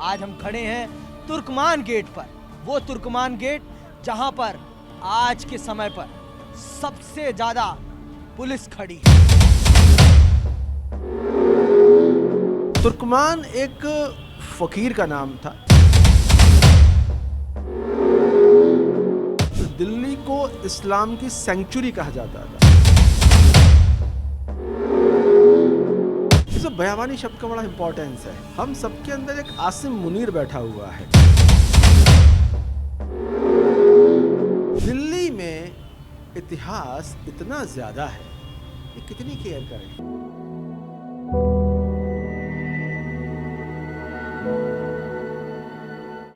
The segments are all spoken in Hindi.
आज हम खड़े हैं तुर्कमान गेट पर। वो तुर्कमान गेट जहां पर आज के समय पर सबसे ज्यादा पुलिस खड़ी है। तुर्कमान एक फकीर का नाम था। दिल्ली को इस्लाम की सेंचुरी कहा जाता था। इस बयाबानी शब्द का बड़ा इंपॉर्टेंस है। हम सबके अंदर एक आसिम मुनीर बैठा हुआ है। दिल्ली में इतिहास इतना ज्यादा है कि कितनी केयर करें।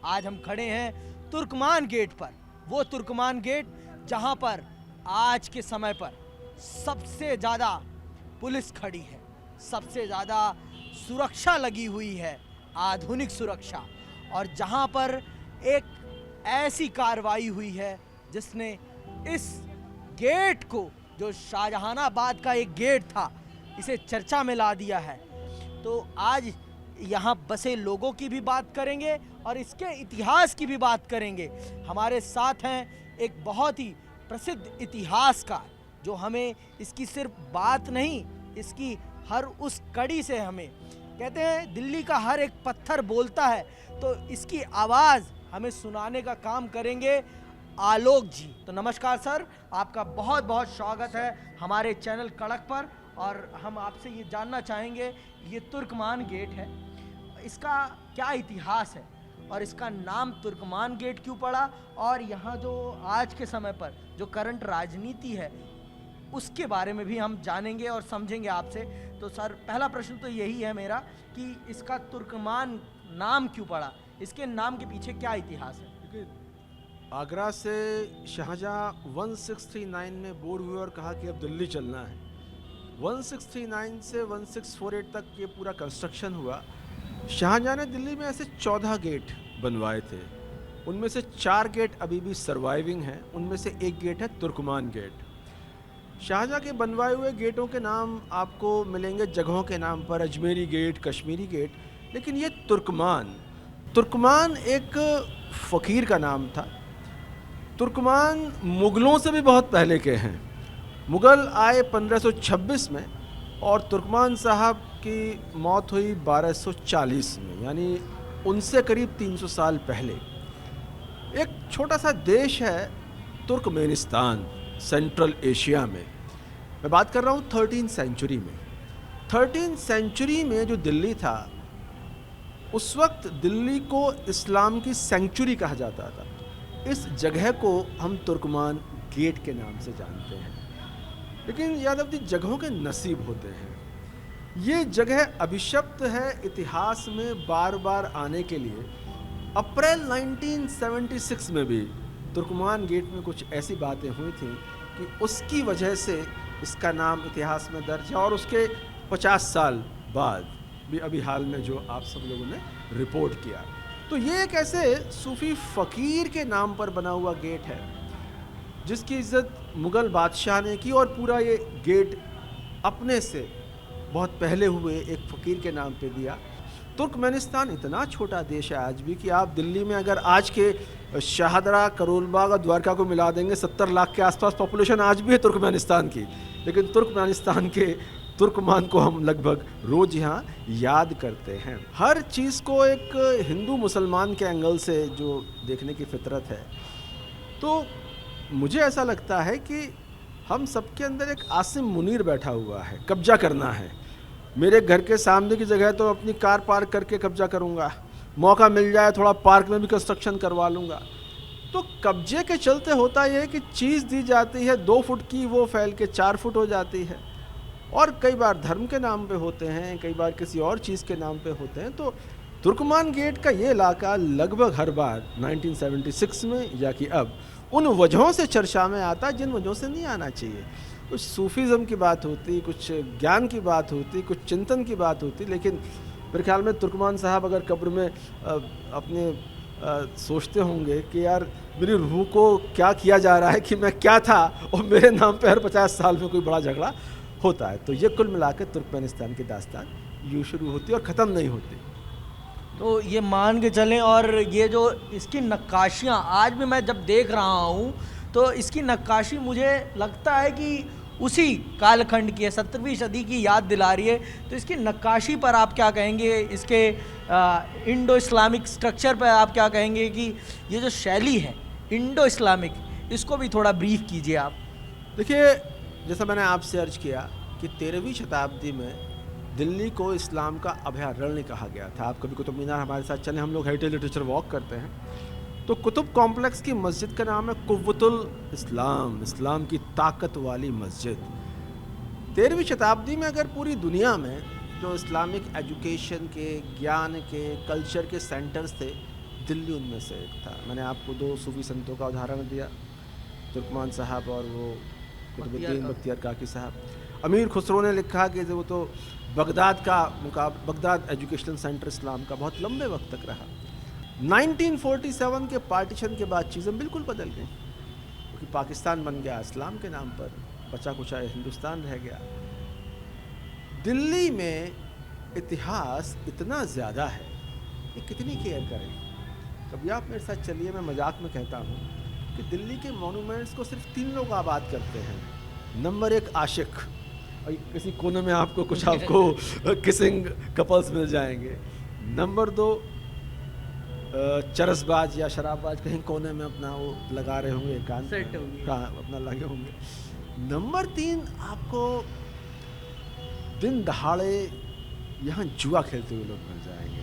आज हम खड़े हैं तुर्कमान गेट पर। वो तुर्कमान गेट जहां पर आज के समय पर सबसे ज्यादा पुलिस खड़ी है, सबसे ज्यादा सुरक्षा लगी हुई है, आधुनिक सुरक्षा। और जहां पर एक ऐसी कार्रवाई हुई है जिसने इस गेट को, जो शाहजहानाबाद का एक गेट था, इसे चर्चा में ला दिया है। तो आज यहाँ बसे लोगों की भी बात करेंगे और इसके इतिहास की भी बात करेंगे। हमारे साथ हैं एक बहुत ही प्रसिद्ध इतिहासकार जो हमें इसकी सिर्फ बात नहीं, इसकी हर उस कड़ी से, हमें कहते हैं दिल्ली का हर एक पत्थर बोलता है, तो इसकी आवाज़ हमें सुनाने का काम करेंगे आलोक जी। तो नमस्कार सर, आपका बहुत बहुत स्वागत है हमारे चैनल कड़क पर। और हम आपसे ये जानना चाहेंगे, ये तुर्कमान गेट है, इसका क्या इतिहास है और इसका नाम तुर्कमान गेट क्यों पड़ा, और यहाँ जो आज के समय पर जो करंट राजनीति है उसके बारे में भी हम जानेंगे और समझेंगे आपसे। तो सर, पहला प्रश्न तो यही है मेरा कि इसका तुर्कमान नाम क्यों पड़ा, इसके नाम के पीछे क्या इतिहास है? आगरा से शाहजहां 1639 में बोर हुए और कहा कि अब दिल्ली चलना है। 1639 से 1648 तक ये पूरा कंस्ट्रक्शन हुआ। शाहजहां ने दिल्ली में ऐसे 14 गेट बनवाए थे। उनमें से 4 गेट अभी भी सर्वाइविंग हैं। उनमें से एक गेट है तुर्कमान गेट। शाहजहां के बनवाए हुए गेटों के नाम आपको मिलेंगे जगहों के नाम पर, अजमेरी गेट, कश्मीरी गेट, लेकिन ये तुर्कमान एक फ़कीर का नाम था। तुर्कमान मुग़लों से भी बहुत पहले के हैं। मुग़ल आए 1526 में और तुर्कमान साहब की मौत हुई 1240 में, यानी उनसे करीब 300 साल पहले। एक छोटा सा देश है तुर्कमेनिस्तान, सेंट्रल एशिया में। मैं बात कर रहा हूँ 13th सेंचुरी में। 13th सेंचुरी में जो दिल्ली था, उस वक्त दिल्ली को इस्लाम की सेंचुरी कहा जाता था। इस जगह को हम तुर्कमान गेट के नाम से जानते हैं। लेकिन यादव जी, जगहों के नसीब होते हैं। ये जगह अभिशप्त है इतिहास में बार बार आने के लिए। अप्रैल 1976 में भी तुर्कमान गेट में कुछ ऐसी बातें हुई थी कि उसकी वजह से इसका नाम इतिहास में दर्ज है। और उसके 50 साल बाद भी अभी हाल में जो आप सब लोगों ने रिपोर्ट किया, तो ये एक ऐसे सूफी फ़कीर के नाम पर बना हुआ गेट है जिसकी इज़्ज़त मुग़ल बादशाह ने की। और पूरा ये गेट अपने से बहुत पहले हुए एक फ़कीर के नाम पे दिया। तुर्कमेनिस्तान इतना छोटा देश है आज भी कि आप दिल्ली में अगर आज के शाहदरा, करोलबाग और द्वारका को मिला देंगे, 70 लाख के आसपास पॉपुलेशन आज भी है तुर्कमेनिस्तान की। लेकिन तुर्कमेनिस्तान के तुर्कमान को हम लगभग रोज़ यहाँ याद करते हैं। हर चीज़ को एक हिंदू मुसलमान के एंगल से जो देखने की फितरत है, तो मुझे ऐसा लगता है कि हम सबके अंदर एक आसिम मुनीर बैठा हुआ है। कब्जा करना है। मेरे घर के सामने की जगह तो अपनी कार पार्क करके कब्जा करूँगा, मौका मिल जाए थोड़ा पार्क में भी कंस्ट्रक्शन करवा लूँगा। तो कब्जे के चलते होता यह है कि चीज़ दी जाती है 2 फुट की, वो फैल के 4 फुट हो जाती है। और कई बार धर्म के नाम पे होते हैं, कई बार किसी और चीज़ के नाम पे होते हैं। तो तुर्कमान गेट का ये इलाका लगभग हर बार 1976 में या कि अब उन वजहों से चर्चा में आता है जिन वजहों से नहीं आना चाहिए। कुछ सूफीज़म की बात होती, कुछ ज्ञान की बात होती, कुछ चिंतन की बात होती। लेकिन मेरे ख्याल में तुर्कमान साहब अगर कब्र में अपने सोचते होंगे कि यार मेरी रूह को क्या किया जा रहा है कि मैं क्या था, और मेरे नाम पे हर 50 साल में कोई बड़ा झगड़ा होता है। तो ये कुल मिलाकर तुर्कमेनिस्तान की दास्तान यूँ शुरू होती है और ख़त्म नहीं होती। तो ये मान के चलें, और ये जो इसकी नक्काशियाँ आज भी मैं जब देख रहा हूँ तो इसकी नक्काशी मुझे लगता है कि उसी कालखंड की है, 17वीं सदी की याद दिला रही है। तो इसकी नक्काशी पर आप क्या कहेंगे, इसके इंडो इस्लामिक स्ट्रक्चर पर आप क्या कहेंगे कि ये जो शैली है इंडो इस्लामिक, इसको भी थोड़ा ब्रीफ कीजिए आप। देखिए, जैसा मैंने आपसे अर्ज किया कि 13वीं शताब्दी में दिल्ली को इस्लाम का अभयारण्य कहा गया था। आप कभी कुतुब मीनार हमारे साथ चलें, हम लोग हेरिटेज लिटरेचर वॉक करते हैं, तो कुतुब कॉम्प्लेक्स की मस्जिद का नाम है कुव्वतुल इस्लाम, इस्लाम की ताकत वाली मस्जिद। 13वीं शताब्दी में अगर पूरी दुनिया में जो इस्लामिक एजुकेशन के, ज्ञान के, कल्चर के सेंटर्स थे, दिल्ली उनमें से एक था। मैंने आपको 2 सूफी संतों का उदाहरण दिया, तुर्कमान साहब और वो कुतुबुद्दीन बख्तियार काकी साहब। अमीर खुसरो ने लिखा कि वो तो बगदाद एजुकेशनल सेंटर इस्लाम का बहुत लंबे वक्त तक रहा। 1947 के पार्टीशन के बाद चीज़ें बिल्कुल बदल गई, क्योंकि पाकिस्तान बन गया इस्लाम के नाम पर, बचा कुचा हिंदुस्तान रह गया। दिल्ली में इतिहास इतना ज़्यादा है कि कितनी केयर करें। कभी आप मेरे साथ चलिए, मैं मजाक में कहता हूँ कि दिल्ली के मॉन्यूमेंट्स को सिर्फ 3 लोग आबाद करते हैं। नंबर 1 आशिक, और किसी कोने में आपको किसिंग कपल्स मिल जाएंगे। नंबर 2 चरसबाज या शराबबाज, कहीं कोने में अपना वो लगा रहे होंगे, एकांत अपना लगे होंगे। नंबर 3 आपको दिन दहाड़े यहाँ जुआ खेलते हुए लोग मिल जाएंगे।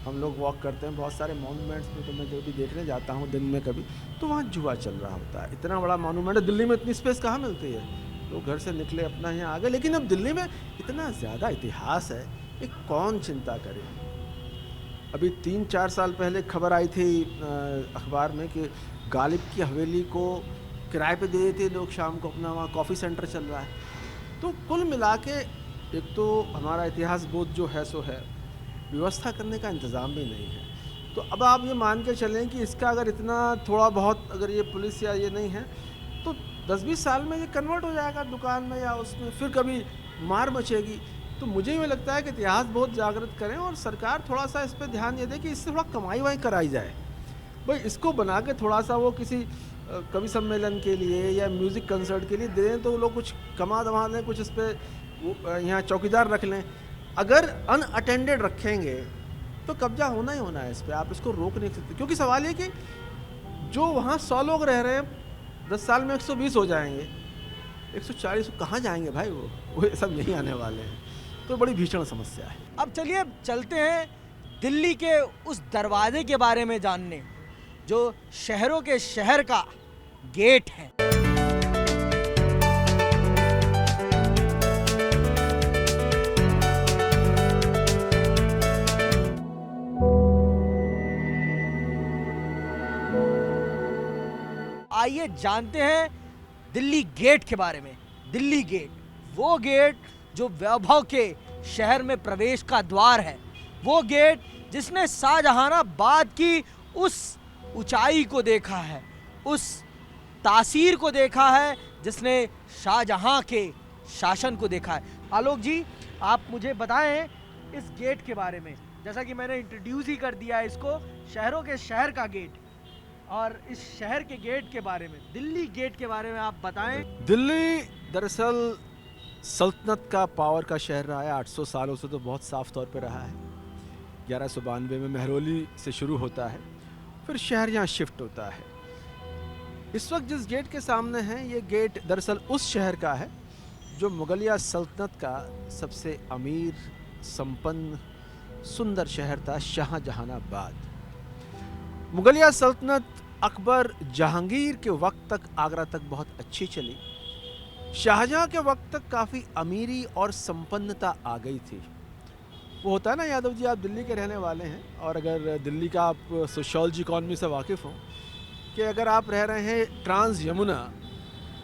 हम लोग वॉक करते हैं बहुत सारे मॉन्यूमेंट्स में, तो मैं जो भी देखने जाता हूँ दिन में कभी, तो वहाँ जुआ चल रहा होता है। इतना बड़ा मॉन्यूमेंट है, दिल्ली में इतनी स्पेस कहाँ मिलती है, लोग घर से निकले अपना यहाँ आ गए। लेकिन अब दिल्ली में इतना ज़्यादा इतिहास है, एक कौन चिंता करे। अभी 3-4 साल पहले खबर आई थी अखबार में कि गालिब की हवेली को किराए पे दे देते लोग, शाम को अपना वहाँ कॉफ़ी सेंटर चल रहा है। तो कुल मिला के एक तो हमारा इतिहास बोध जो है सो है, व्यवस्था करने का इंतज़ाम भी नहीं है। तो अब आप ये मान के चलें कि इसका अगर इतना थोड़ा बहुत अगर ये पुलिस या ये नहीं है, तो 10-20 साल में ये कन्वर्ट हो जाएगा दुकान में या उसमें, फिर कभी मार मचेगी। तो मुझे ये लगता है कि इतिहास बहुत जागृत करें और सरकार थोड़ा सा इस पर ध्यान ये दे कि इससे थोड़ा कमाई वाई कराई जाए। भाई इसको बना के थोड़ा सा वो किसी कवि सम्मेलन के लिए या म्यूज़िक कंसर्ट के लिए दें, तो लोग कुछ कमा दमा लें, कुछ इस पर यहाँ चौकीदार रख लें। अगर अनअटेंडेड रखेंगे तो कब्जा होना ही होना है इस पर, आप इसको रोक नहीं सकते। क्योंकि सवाल ये कि जो वहाँ 100 लोग रह रहे हैं, 10 साल में 120 हो जाएंगे, 140 कहाँ जाएंगे भाई, वो सब यहीं आने वाले हैं। तो बड़ी भीषण समस्या है। अब चलिए चलते हैं दिल्ली के उस दरवाजे के बारे में जानने, जो शहरों के शहर का गेट है। आइए जानते हैं दिल्ली गेट के बारे में। दिल्ली गेट, वो गेट जो वैभव के शहर में प्रवेश का द्वार है, वो गेट जिसने शाहजहानाबाद की उस ऊंचाई को देखा है, उस तासीर को देखा है, जिसने शाहजहां के शासन को देखा है। आलोक जी, आप मुझे बताएं इस गेट के बारे में। जैसा कि मैंने इंट्रोड्यूस ही कर दिया इसको, शहरों के शहर का गेट, और इस शहर के गेट के बारे में, दिल्ली गेट के बारे में आप बताएं। दिल्ली दरअसल सल्तनत का, पावर का शहर रहा है 800 सालों से, तो बहुत साफ तौर पे रहा है। 1192 में मेहरौली से शुरू होता है, फिर शहर यहाँ शिफ्ट होता है। इस वक्त जिस गेट के सामने हैं, ये गेट दरअसल उस शहर का है जो मुगलिया सल्तनत का सबसे अमीर, संपन्न, सुंदर शहर था, शाहजहानाबाद। मुगलिया सल्तनत अकबर, जहांगीर के वक्त तक, आगरा तक बहुत अच्छी चली। शाहजहां के वक्त तक काफ़ी अमीरी और संपन्नता आ गई थी। वो होता है ना यादव जी, आप दिल्ली के रहने वाले हैं और अगर दिल्ली का आप सोशियोलॉजी इकॉनमी से वाकिफ़ हो कि अगर आप रह रहे हैं ट्रांस यमुना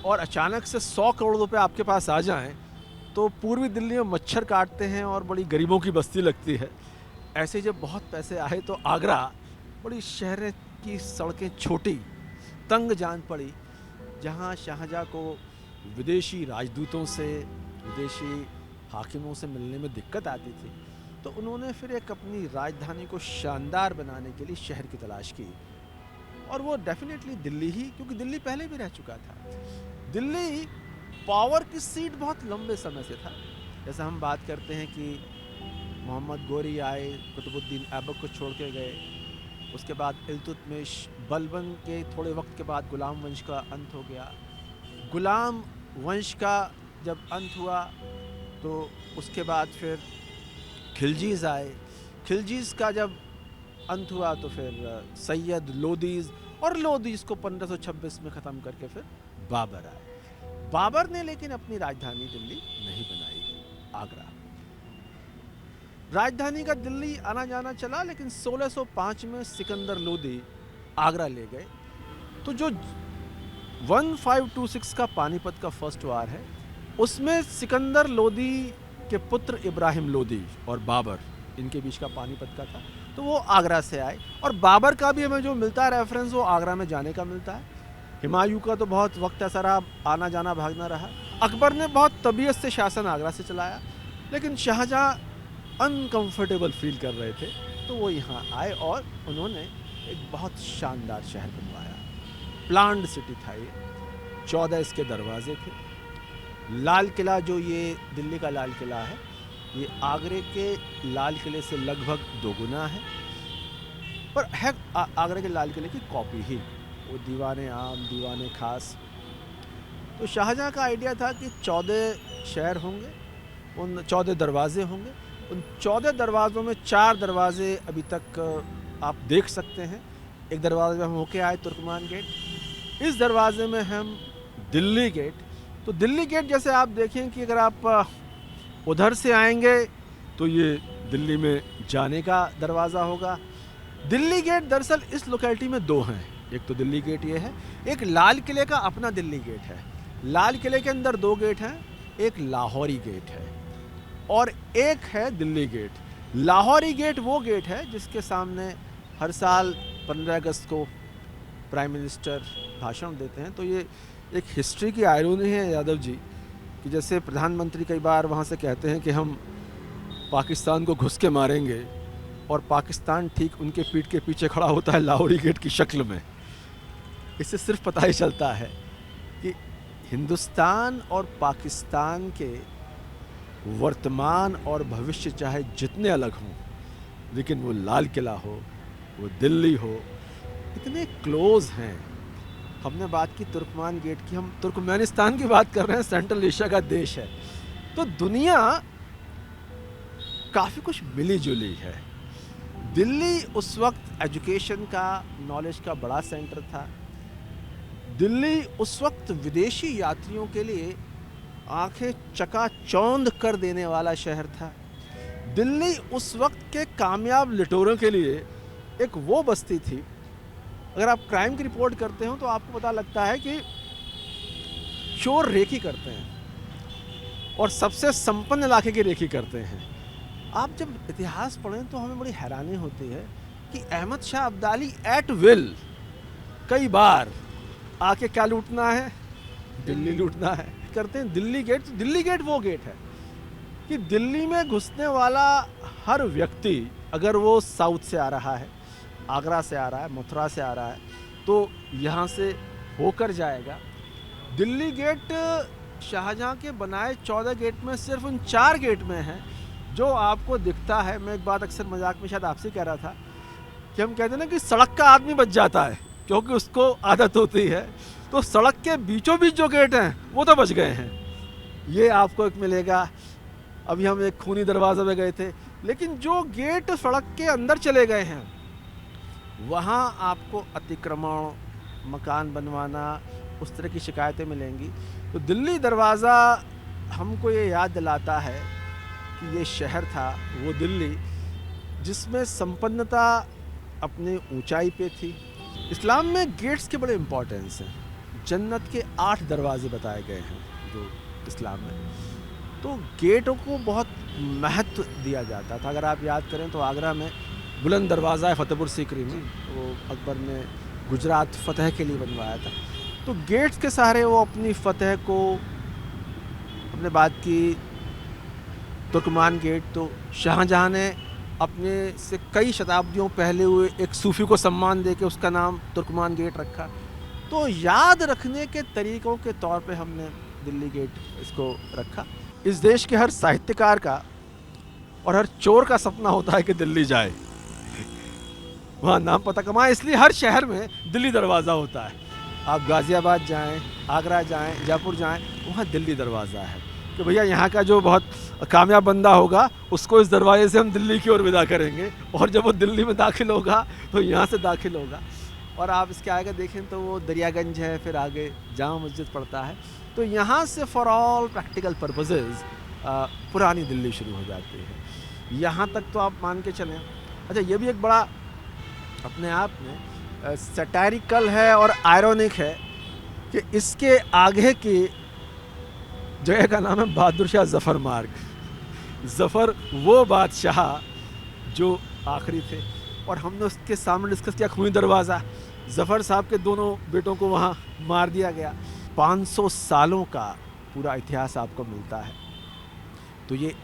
और अचानक से 100 करोड़ रुपए आपके पास आ जाएं, तो पूर्वी दिल्ली में मच्छर काटते हैं और बड़ी गरीबों की बस्ती लगती है। ऐसे जब बहुत पैसे आए तो आगरा, बड़ी शहर की सड़कें छोटी, तंग जान पड़ी, जहाँ शाहजहाँ को विदेशी राजदूतों से, विदेशी हाकिमों से मिलने में दिक्कत आती थी। तो उन्होंने फिर एक अपनी राजधानी को शानदार बनाने के लिए शहर की तलाश की, और वो डेफिनेटली दिल्ली ही, क्योंकि दिल्ली पहले भी रह चुका था। दिल्ली पावर की सीट बहुत लंबे समय से था। जैसा हम बात करते हैं कि मोहम्मद गोरी आए, कुतुबुद्दीन ऐबक को छोड़ के गए, उसके बाद इल्तुतमिश, बलबन के थोड़े वक्त के बाद गुलाम वंश का अंत हो गया। गुलाम वंश का जब अंत हुआ तो उसके बाद फिर खिलजीज़ आए, खिलजीज़ का जब अंत हुआ तो फिर सैयद लोदीज़, और लोदीज़ को 1526 में ख़त्म करके फिर बाबर आए। बाबर ने लेकिन अपनी राजधानी दिल्ली नहीं बनाई, आगरा। राजधानी का दिल्ली आना जाना चला, लेकिन 1605 में सिकंदर लोदी आगरा ले गए। तो जो 1526 का पानीपत का फर्स्ट वार है, उसमें सिकंदर लोदी के पुत्र इब्राहिम लोदी और बाबर, इनके बीच का पानीपत का था। तो वो आगरा से आए, और बाबर का भी हमें जो मिलता है रेफरेंस, वो आगरा में जाने का मिलता है। हुमायूं का तो बहुत वक्त ऐसा रहा, आना जाना भागना रहा। अकबर ने बहुत तबीयत से शासन आगरा से चलाया, लेकिन शाहजहाँ अनकंफर्टेबल फील कर रहे थे, तो वो यहाँ आए और उन्होंने एक बहुत शानदार शहर बनवाया। प्लान्ड सिटी था ये, 14 इसके दरवाजे थे। लाल किला, जो ये दिल्ली का लाल किला है, ये आगरे के लाल किले से लगभग दोगुना है, पर है आगरे के लाल किले की कॉपी ही। वो दीवाने आम, दीवाने खास। तो शाहजहाँ का आइडिया था कि 14 शहर होंगे, उन 14 दरवाजे होंगे। उन 14 दरवाज़ों में 4 दरवाजे अभी तक आप देख सकते हैं। एक दरवाजे में हम होके आए तुर्कमान गेट, इस दरवाजे में हम दिल्ली गेट। तो दिल्ली गेट जैसे आप देखें कि अगर आप उधर से आएंगे तो ये दिल्ली में जाने का दरवाज़ा होगा। दिल्ली गेट दरअसल इस लोकेलिटी में 2 हैं। एक तो दिल्ली गेट ये है, एक लाल किले का अपना दिल्ली गेट है। लाल किले के अंदर 2 गेट हैं, एक लाहौरी गेट है और एक है दिल्ली गेट। लाहौरी गेट वो गेट है जिसके सामने हर साल 15 अगस्त को प्राइम मिनिस्टर भाषण देते हैं। तो ये एक हिस्ट्री की आयरनी है यादव जी, कि जैसे प्रधानमंत्री कई बार वहाँ से कहते हैं कि हम पाकिस्तान को घुस के मारेंगे, और पाकिस्तान ठीक उनके पीठ के पीछे खड़ा होता है लाहौरी गेट की शक्ल में। इससे सिर्फ पता ही चलता है कि हिंदुस्तान और पाकिस्तान के वर्तमान और भविष्य चाहे जितने अलग हों, लेकिन वो लाल किला हो, वो दिल्ली हो, इतने क्लोज हैं। हमने बात की तुर्कमान गेट की, हम तुर्कमेनिस्तान की बात कर रहे हैं, सेंट्रल एशिया का देश है। तो दुनिया काफ़ी कुछ मिली जुली है। दिल्ली उस वक्त एजुकेशन का, नॉलेज का बड़ा सेंटर था। दिल्ली उस वक्त विदेशी यात्रियों के लिए आंखें चकाचौंध कर देने वाला शहर था। दिल्ली उस वक्त के कामयाब लुटेरों के लिए एक वो बस्ती थी। अगर आप क्राइम की रिपोर्ट करते हो तो आपको पता लगता है कि चोर रेकी करते हैं और सबसे संपन्न इलाके की रेकी करते हैं। आप जब इतिहास पढ़ें तो हमें बड़ी हैरानी होती है कि अहमद शाह अब्दाली एट विल कई बार आके क्या लूटना है, दिल्ली लूटना है करते हैं। दिल्ली गेट, तो दिल्ली गेट वो गेट है कि दिल्ली में घुसने वाला हर व्यक्ति, अगर वो साउथ से आ रहा है, आगरा से आ रहा है, मथुरा से आ रहा है, तो यहाँ से होकर जाएगा। दिल्ली गेट शाहजहाँ के बनाए 14 गेट में सिर्फ उन 4 गेट में है जो आपको दिखता है। मैं एक बात अक्सर मजाक में शायद आपसे कह रहा था कि हम कहते हैं ना कि सड़क का आदमी बच जाता है क्योंकि उसको आदत होती है, तो सड़क के बीचों बीच जो गेट हैं वो तो बच गए हैं। ये आपको एक मिलेगा। अभी हम एक खूनी दरवाजे में गए थे, लेकिन जो गेट सड़क के अंदर चले गए हैं वहाँ आपको अतिक्रमण, मकान बनवाना, उस तरह की शिकायतें मिलेंगी। तो दिल्ली दरवाज़ा हमको ये याद दिलाता है कि ये शहर था वो दिल्ली जिसमें संपन्नता अपनी ऊंचाई पे थी। इस्लाम में गेट्स के बड़े इम्पोर्टेंस हैं। जन्नत के 8 दरवाजे बताए गए हैं जो इस्लाम में, तो गेटों को बहुत महत्व दिया जाता था। अगर आप याद करें तो आगरा में बुलंद दरवाज़ा है फतेहपुर सीकरी में, वो अकबर ने गुजरात फतह के लिए बनवाया था। तो गेट्स के सहारे वो अपनी फतह को, अपने बाद की तुर्कमान गेट तो शाहजहां ने अपने से कई शताब्दियों पहले हुए एक सूफी को सम्मान देके उसका नाम तुर्कमान गेट रखा। तो याद रखने के तरीक़ों के तौर पे हमने दिल्ली गेट इसको रखा। इस देश के हर साहित्यकार का और हर चोर का सपना होता है कि दिल्ली जाए, वहाँ नाम पता कमाए, इसलिए हर शहर में दिल्ली दरवाज़ा होता है। आप गाज़ियाबाद जाएं, आगरा जाएं, जयपुर जाएं, वहाँ दिल्ली दरवाज़ा है कि भैया यहाँ का जो बहुत कामयाब बंदा होगा उसको इस दरवाजे से हम दिल्ली की ओर विदा करेंगे, और जब वो दिल्ली में दाखिल होगा तो यहाँ से दाखिल होगा। और आप इसके आगे देखें तो वो दरियागंज है, फिर आगे जामा मस्जिद पड़ता है। तो यहाँ से फॉर ऑल प्रैक्टिकल पर्पसेस पुरानी दिल्ली शुरू हो जाती है। यहाँ तक तो आप मान के चलें। अच्छा, ये भी एक बड़ा अपने आप में सैटारिकल है और आयरॉनिक है कि इसके आगे की जगह का नाम है बहादुर शाह ज़फ़र मार्ग। ज़फ़र वो बादशाह जो आखिरी थे, और हमने उसके सामने डिस्कस किया खूनी दरवाज़ा। ज़फ़र साहब के दोनों बेटों को वहाँ मार दिया गया। 500 सालों का पूरा इतिहास आपको मिलता है। तो ये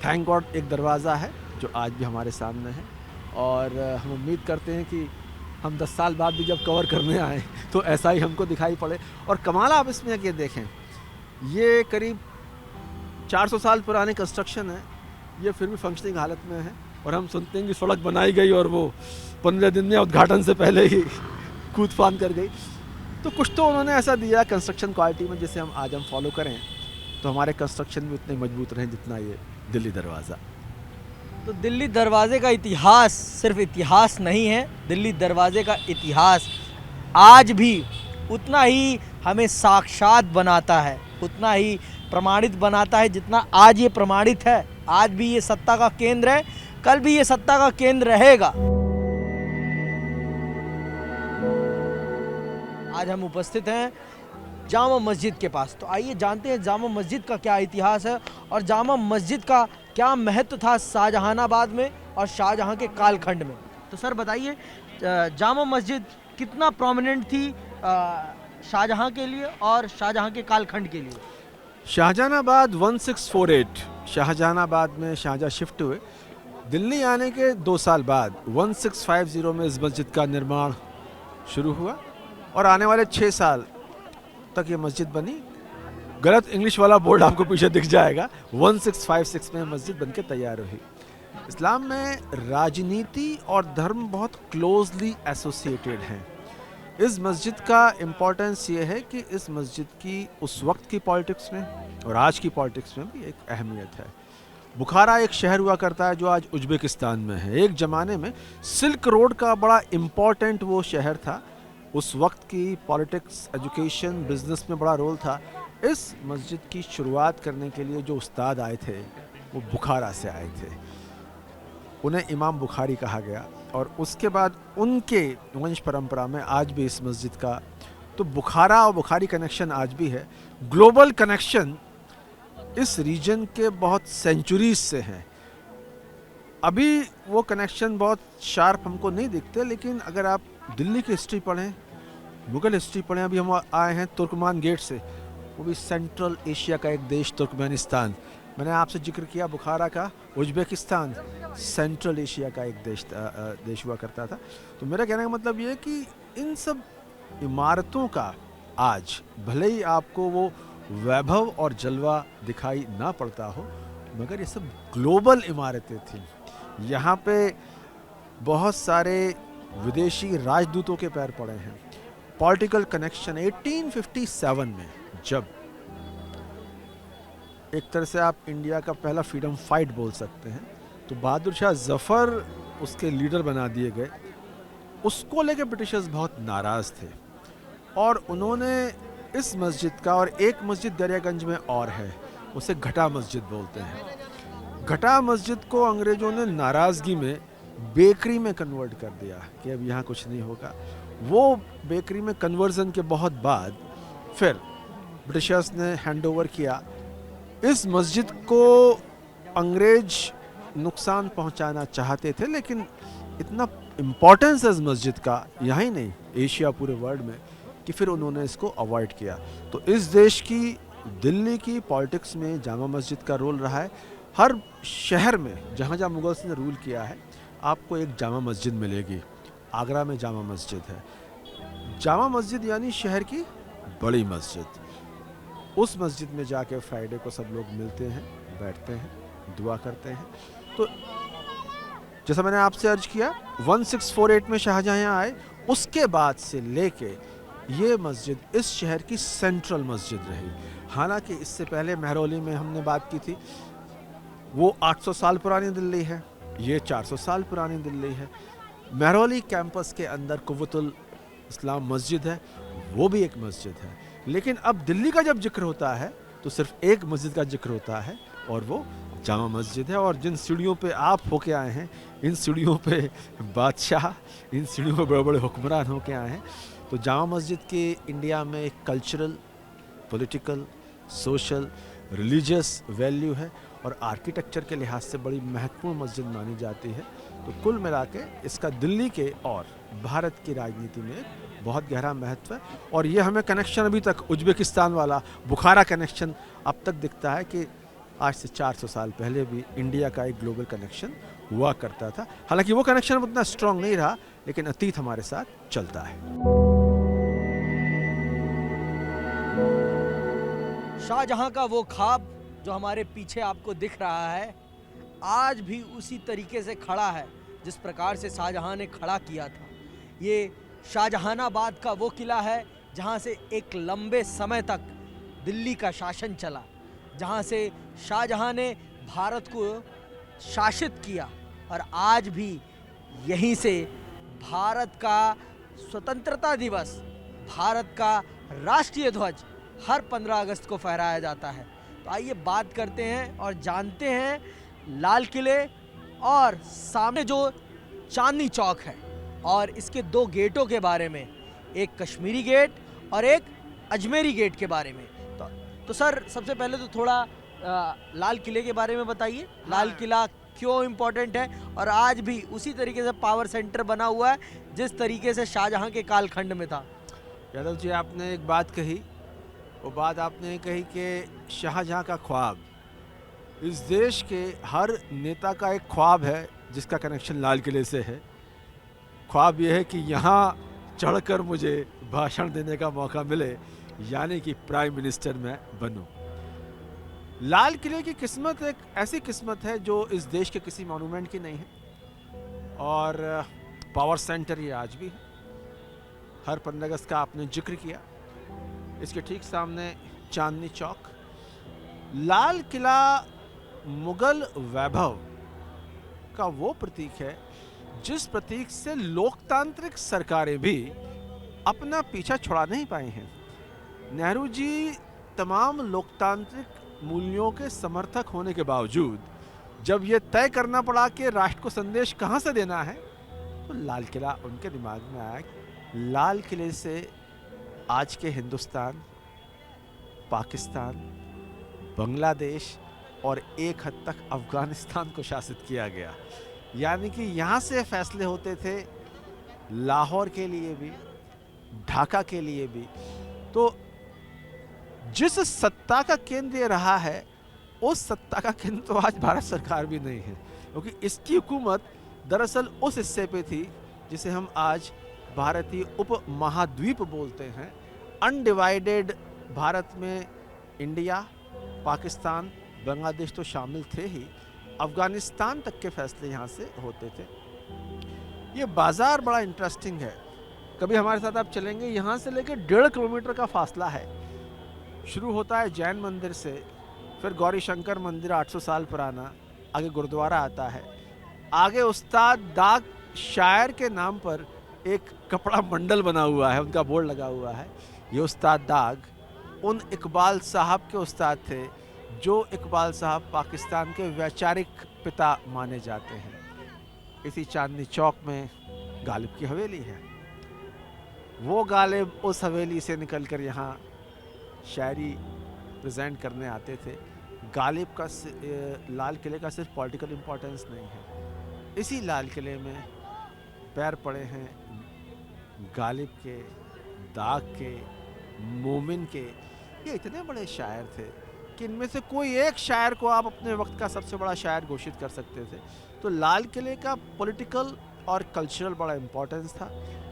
थैंक गॉड एक दरवाज़ा है जो आज भी हमारे सामने है, और हम उम्मीद करते हैं कि हम 10 साल बाद भी जब कवर करने आए तो ऐसा ही हमको दिखाई पड़े। और कमाल आप इसमें ये देखें, ये करीब 400 साल पुराने कंस्ट्रक्शन है, ये फिर भी फंक्शनिंग हालत में है। और हम सुनते हैं कि सड़क बनाई गई और वो 15 दिन में उद्घाटन से पहले ही कूद फान कर गई। तो कुछ तो उन्होंने ऐसा दिया कंस्ट्रक्शन क्वालिटी में जिसे हम फॉलो करें तो हमारे कंस्ट्रक्शन भी उतने मजबूत रहें जितना ये दिल्ली दरवाज़ा। तो दिल्ली दरवाजे का इतिहास सिर्फ इतिहास नहीं है, दिल्ली दरवाजे का इतिहास आज भी उतना ही हमें साक्षात बनाता है, उतना ही प्रमाणित बनाता है जितना आज ये प्रमाणित है। आज भी ये सत्ता का केंद्र है, कल भी ये सत्ता का केंद्र रहेगा। आज हम उपस्थित हैं जामा मस्जिद के पास, तो आइए जानते हैं जामा मस्जिद का क्या इतिहास है और जामा मस्जिद का क्या महत्व था शाहजहानाबाद में और शाहजहां के कालखंड में। तो सर बताइए, जामा मस्जिद कितना प्रोमिनेंट थी शाहजहां के लिए और शाहजहां के कालखंड के लिए? शाहजहानाबाद 1648 शाहजहानाबाद में शाहजहां शिफ्ट हुए। दिल्ली आने के 2 साल बाद 1650 में इस मस्जिद का निर्माण शुरू हुआ, और आने वाले 6 साल तक ये मस्जिद बनी। गलत इंग्लिश वाला बोर्ड आपको पीछे दिख जाएगा। 1656 में मस्जिद बनके तैयार हुई। इस्लाम में राजनीति और धर्म बहुत क्लोजली एसोसिएटेड हैं। इस मस्जिद का इम्पोर्टेंस ये है कि इस मस्जिद की उस वक्त की पॉलिटिक्स में और आज की पॉलिटिक्स में भी एक अहमियत है। बुखारा एक शहर हुआ करता है जो आज उज्बेकिस्तान में है। एक ज़माने में सिल्क रोड का बड़ा इम्पोर्टेंट वो शहर था। उस वक्त की पॉलिटिक्स, एजुकेशन, बिजनेस में बड़ा रोल था। इस मस्जिद की शुरुआत करने के लिए जो उस्ताद आए थे वो बुखारा से आए थे, उन्हें इमाम बुखारी कहा गया। और उसके बाद उनके वंश परंपरा में आज भी इस मस्जिद का तो बुखारा और बुखारी कनेक्शन आज भी है। ग्लोबल कनेक्शन इस रीजन के बहुत सेंचुरीज से हैं। अभी वो कनेक्शन बहुत शार्प हमको नहीं दिखते, लेकिन अगर आप दिल्ली की हिस्ट्री पढ़ें, मुगल हिस्ट्री पढ़ें, अभी हम आए हैं तुर्कमान गेट से, वो भी सेंट्रल एशिया का एक देश तुर्कमेनिस्तान। मैंने आपसे जिक्र किया बुखारा का, उज्बेकिस्तान सेंट्रल एशिया का एक देश हुआ करता था। तो मेरा कहने का मतलब ये है कि इन सब इमारतों का आज भले ही आपको वो वैभव और जलवा दिखाई ना पड़ता हो, मगर ये सब ग्लोबल इमारतें थीं। यहाँ पे बहुत सारे विदेशी राजदूतों के पैर पड़े हैं। पॉलिटिकल कनेक्शन 1857 में, जब एक तरह से आप इंडिया का पहला फ्रीडम फाइट बोल सकते हैं, तो बहादुर शाह ज़फ़र उसके लीडर बना दिए गए। उसको लेकर ब्रिटिशर्स बहुत नाराज़ थे और उन्होंने इस मस्जिद का, और एक मस्जिद दरियागंज में और है, उसे घटा मस्जिद बोलते हैं। घटा मस्जिद को अंग्रेज़ों ने नाराज़गी में बेकरी में कन्वर्ट कर दिया कि अब यहाँ कुछ नहीं होगा। वो बेकरी में कन्वर्जन के बहुत बाद फिर ब्रिटिशर्स ने हैंडओवर किया। इस मस्जिद को अंग्रेज नुकसान पहुंचाना चाहते थे, लेकिन इतना इम्पोर्टेंस है इस मस्जिद का, यहाँ ही नहीं एशिया पूरे वर्ल्ड में, कि फिर उन्होंने इसको अवॉइड किया। तो इस देश की, दिल्ली की पॉलिटिक्स में जामा मस्जिद का रोल रहा है। हर शहर में जहाँ जहाँ मुगल्स ने रूल किया है आपको एक जामा मस्जिद मिलेगी। आगरा में जामा मस्जिद है। जामा मस्जिद यानी शहर की बड़ी मस्जिद। उस मस्जिद में जाके फ्राइडे को सब लोग मिलते हैं, बैठते हैं, दुआ करते हैं। तो जैसा मैंने आपसे अर्ज किया 1648 में शाहजहां यहाँ आए, उसके बाद से लेके ये मस्जिद इस शहर की सेंट्रल मस्जिद रही। हालांकि इससे पहले महरौली में हमने बात की थी, वो 800 साल पुरानी दिल्ली है, ये 400 साल पुरानी दिल्ली है। महरौली कैंपस के अंदर कुव्वतुल इस्लाम मस्जिद है, वो भी एक मस्जिद है। लेकिन अब दिल्ली का जब जिक्र होता है तो सिर्फ एक मस्जिद का जिक्र होता है और वो जामा मस्जिद है। और जिन सीढ़ियों पे आप होके आए हैं, इन सीढ़ियों पे बादशाह, इन सीढ़ियों पे बड़े बड़े हुक्मरान होके आए हैं। तो जामा मस्जिद के इंडिया में एक cultural, political, social, religious value है और आर्किटेक्चर के लिहाज से बड़ी महत्वपूर्ण मस्जिद मानी जाती है। तो कुल मिला के इसका दिल्ली के और भारत की राजनीति में बहुत गहरा महत्व है। और ये हमें कनेक्शन अभी तक उज्बेकिस्तान वाला बुखारा कनेक्शन अब तक दिखता है कि आज से 400 साल पहले भी इंडिया का एक ग्लोबल कनेक्शन हुआ करता था। हालांकि वो कनेक्शन उतना स्ट्रांग नहीं रहा, लेकिन अतीत हमारे साथ चलता है। शाहजहां का वो ख्वाब जो हमारे पीछे आपको दिख रहा है, आज भी उसी तरीके से खड़ा है जिस प्रकार से शाहजहां ने खड़ा किया था। ये शाहजहानाबाद का वो किला है जहां से एक लंबे समय तक दिल्ली का शासन चला, जहां से शाहजहां ने भारत को शासित किया। और आज भी यहीं से भारत का स्वतंत्रता दिवस, भारत का राष्ट्रीय ध्वज हर 15 अगस्त को फहराया जाता है। तो आइए बात करते हैं और जानते हैं लाल किले और सामने जो चांदनी चौक है और इसके दो गेटों के बारे में, एक कश्मीरी गेट और एक अजमेरी गेट के बारे में। तो सर सबसे पहले तो थोड़ा लाल किले के बारे में बताइए। लाल किला क्यों इम्पोर्टेंट है और आज भी उसी तरीके से पावर सेंटर बना हुआ है जिस तरीके से शाहजहां के कालखंड में था। यादव जी, आपने एक बात कही, वो बात आपने कही कि शाहजहां का ख्वाब, इस देश के हर नेता का एक ख्वाब है जिसका कनेक्शन लाल किले से है। ख्वाब ये है कि यहाँ चढ़कर मुझे भाषण देने का मौका मिले, यानी कि प्राइम मिनिस्टर मैं बनूं। लाल किले की किस्मत एक ऐसी किस्मत है जो इस देश के किसी मॉन्यूमेंट की नहीं है। और पावर सेंटर ये आज भी है। हर 15 अगस्त का आपने जिक्र किया, इसके ठीक सामने चांदनी चौक। लाल किला मुगल वैभव का वो प्रतीक है जिस प्रतीक से लोकतांत्रिक सरकारें भी अपना पीछा छुड़ा नहीं पाई हैं। नेहरू जी तमाम लोकतांत्रिक मूल्यों के समर्थक होने के बावजूद जब ये तय करना पड़ा कि राष्ट्र को संदेश कहाँ से देना है, तो लाल किला उनके दिमाग में आया। लाल किले से आज के हिंदुस्तान, पाकिस्तान, बांग्लादेश और एक हद तक अफगानिस्तान को शासित किया गया। यानी कि यहाँ से फैसले होते थे लाहौर के लिए भी, ढाका के लिए भी। तो जिस सत्ता का केंद्र ये रहा है, उस सत्ता का केंद्र तो आज भारत सरकार भी नहीं है, क्योंकि इसकी हुकूमत दरअसल उस हिस्से पे थी जिसे हम आज भारतीय उप महाद्वीप बोलते हैं। अनडिवाइडेड भारत में इंडिया, पाकिस्तान, बांग्लादेश तो शामिल थे ही, अफगानिस्तान तक के फैसले यहाँ से होते थे। ये बाज़ार बड़ा इंटरेस्टिंग है, कभी हमारे साथ आप चलेंगे। यहाँ से लेकर 1.5 किलोमीटर का फासला है। शुरू होता है जैन मंदिर से, फिर गौरी शंकर मंदिर 800 साल पुराना, आगे गुरुद्वारा आता है, आगे उस्ताद दाग शायर के नाम पर एक कपड़ा मंडल बना हुआ है, उनका बोर्ड लगा हुआ है। ये उस्ताद दाग उन इकबाल साहब के उस्ताद थे जो इकबाल साहब पाकिस्तान के वैचारिक पिता माने जाते हैं। इसी चांदनी चौक में गालिब की हवेली है। वो गालिब उस हवेली से निकलकर यहाँ शायरी प्रेजेंट करने आते थे। गालिब का लाल किले का सिर्फ पॉलिटिकल इम्पोर्टेंस नहीं है, इसी लाल किले में पैर पड़े हैं गालिब के, दाग के, मोमिन के। ये इतने बड़े शायर थे कि इनमें से कोई एक शायर को आप अपने वक्त का सबसे बड़ा शायर घोषित कर सकते थे। तो लाल किले का पॉलिटिकल और कल्चरल बड़ा इम्पोर्टेंस था।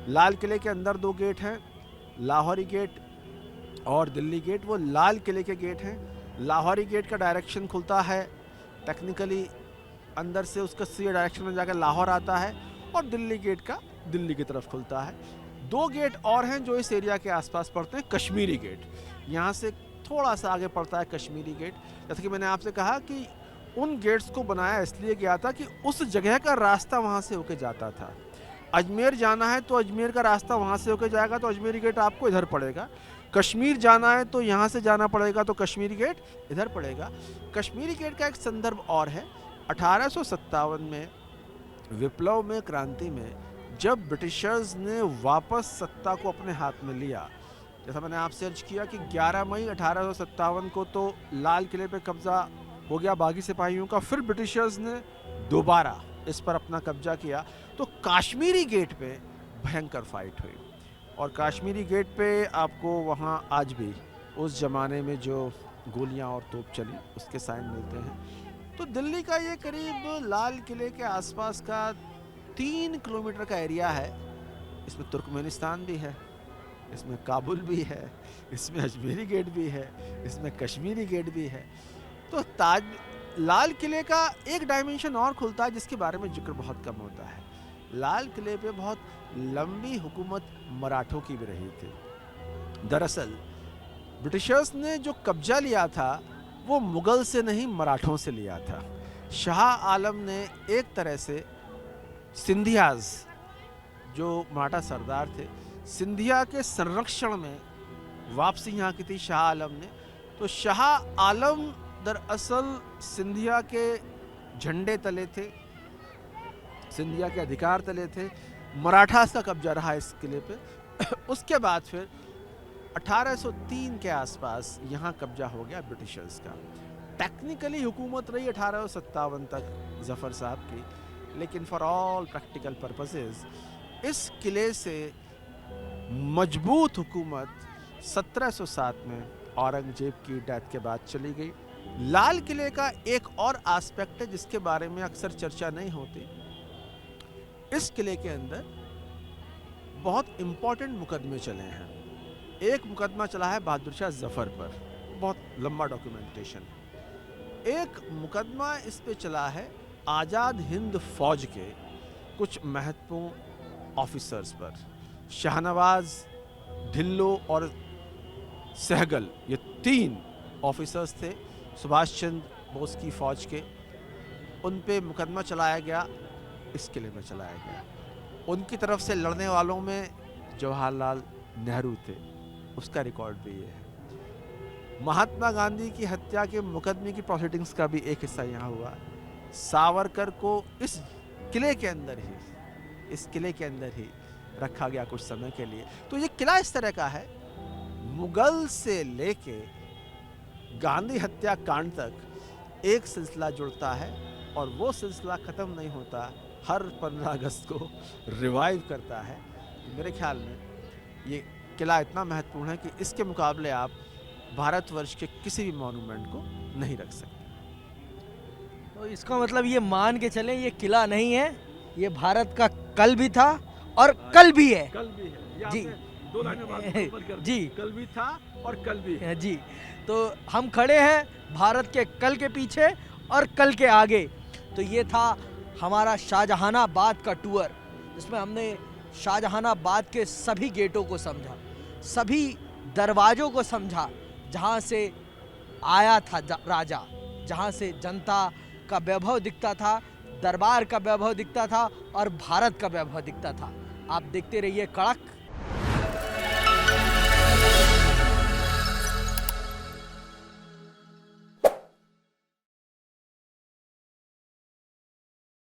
लाल किले के अंदर 2 गेट हैं, लाहौरी गेट और दिल्ली गेट। वो लाल किले के गेट हैं। लाहौरी गेट का डायरेक्शन खुलता है टेक्निकली अंदर से, उसका सी डायरेक्शन में जाकर लाहौर आता है, और दिल्ली गेट का दिल्ली की तरफ खुलता है। 2 गेट और हैं जो इस एरिया के आसपास पड़ते हैं। कश्मीरी गेट यहाँ से थोड़ा सा आगे पड़ता है, कश्मीरी गेट। जैसे कि मैंने आपसे कहा कि उन गेट्स को बनाया इसलिए गया था कि उस जगह का रास्ता वहाँ से होके जाता था। अजमेर जाना है तो अजमेर का रास्ता वहाँ से होके जाएगा, तो अजमेरी गेट आपको इधर पड़ेगा। कश्मीर जाना है तो यहाँ से जाना पड़ेगा, तो कश्मीरी गेट इधर पड़ेगा। कश्मीरी गेट का एक संदर्भ और है। 1857 में विप्लव में, क्रांति में, जब ब्रिटिशर्स ने वापस सत्ता को अपने हाथ में लिया, जैसा मैंने आपसे अर्ज किया कि 11 मई 1857 को तो लाल किले पे कब्जा हो गया बागी सिपाहियों का, फिर ब्रिटिशर्स ने दोबारा इस पर अपना कब्जा किया, तो काश्मीरी गेट पे भयंकर फाइट हुई। और काश्मीरी गेट पे आपको वहाँ आज भी उस ज़माने में जो गोलियाँ और तोप चली उसके साइन मिलते हैं। तो दिल्ली का ये करीब लाल किले के आसपास का 3 किलोमीटर का एरिया है। इसमें तुर्कमेनिस्तान भी है, इसमें काबुल भी है, इसमें अजमेरी गेट भी है, इसमें कश्मीरी गेट भी है। तो लाल किले का एक डायमेंशन और खुलता है जिसके बारे में जिक्र बहुत कम होता है। लाल किले पे बहुत लंबी हुकूमत मराठों की भी रही थी। दरअसल ब्रिटिशर्स ने जो कब्जा लिया था वो मुगल से नहीं, मराठों से लिया था। शाह आलम ने एक तरह से सिंधियाज, जो मराठा सरदार थे, सिंधिया के संरक्षण में वापसी यहाँ की थी शाह आलम ने। तो शाह आलम दरअसल सिंधिया के झंडे तले थे, सिंधिया के अधिकार तले थे। मराठास का कब्जा रहा इस किले पे। उसके बाद फिर 1803 के आसपास यहाँ कब्जा हो गया ब्रिटिशर्स का। टेक्निकली हुकूमत रही 1857 तक जफ़र साहब की, लेकिन फॉर ऑल प्रैक्टिकल पर्पसेस इस किले से मजबूत हुकूमत 1707 में औरंगजेब की डेथ के बाद चली गई। लाल किले का एक और एस्पेक्ट है जिसके बारे में अक्सर चर्चा नहीं होती। इस किले के अंदर बहुत इंपॉर्टेंट मुकदमे चले हैं। एक मुकदमा चला है बहादुर शाह जफर पर, बहुत लंबा डॉक्यूमेंटेशन। एक मुकदमा इस पे चला है आज़ाद हिंद फौज के कुछ महत्वपूर्ण ऑफिसर्स पर। शाहनवाज, ढिल्लो और सहगल, ये 3 ऑफिसर्स थे सुभाष चंद्र बोस की फौज के। उन पे मुकदमा चलाया गया, इस किले में चलाया गया। उनकी तरफ से लड़ने वालों में जवाहरलाल नेहरू थे, उसका रिकॉर्ड भी ये है। महात्मा गांधी की हत्या के मुकदमे की प्रोसीडिंग्स का भी एक हिस्सा यहाँ हुआ। सावरकर को इस किले के अंदर ही रखा गया कुछ समय के लिए। तो ये किला इस तरह का है, मुगल से लेके गांधी हत्याकांड तक एक सिलसिला जुड़ता है और वो सिलसिला ख़त्म नहीं होता, हर 15 अगस्त को रिवाइव करता है। मेरे ख्याल में ये किला इतना महत्वपूर्ण है कि इसके मुकाबले आप भारतवर्ष के किसी भी मॉन्यूमेंट को नहीं रख सकते। तो इसका मतलब ये मान के चलें ये किला नहीं है, ये भारत का कल भी था और कल भी है। कल भी है जी, 2 लाइनें बात जी, कल भी था और कल भी है। जी। तो हम खड़े हैं भारत के कल के पीछे और कल के आगे। तो ये था हमारा शाहजहानाबाद का टूर, जिसमें हमने शाहजहानाबाद के सभी गेटों को समझा, सभी दरवाज़ों को समझा, जहाँ से आया था राजा, जहाँ से जनता का वैभव दिखता था, दरबार का वैभव दिखता था और भारत का वैभव दिखता था। आप देखते रहिए कड़क।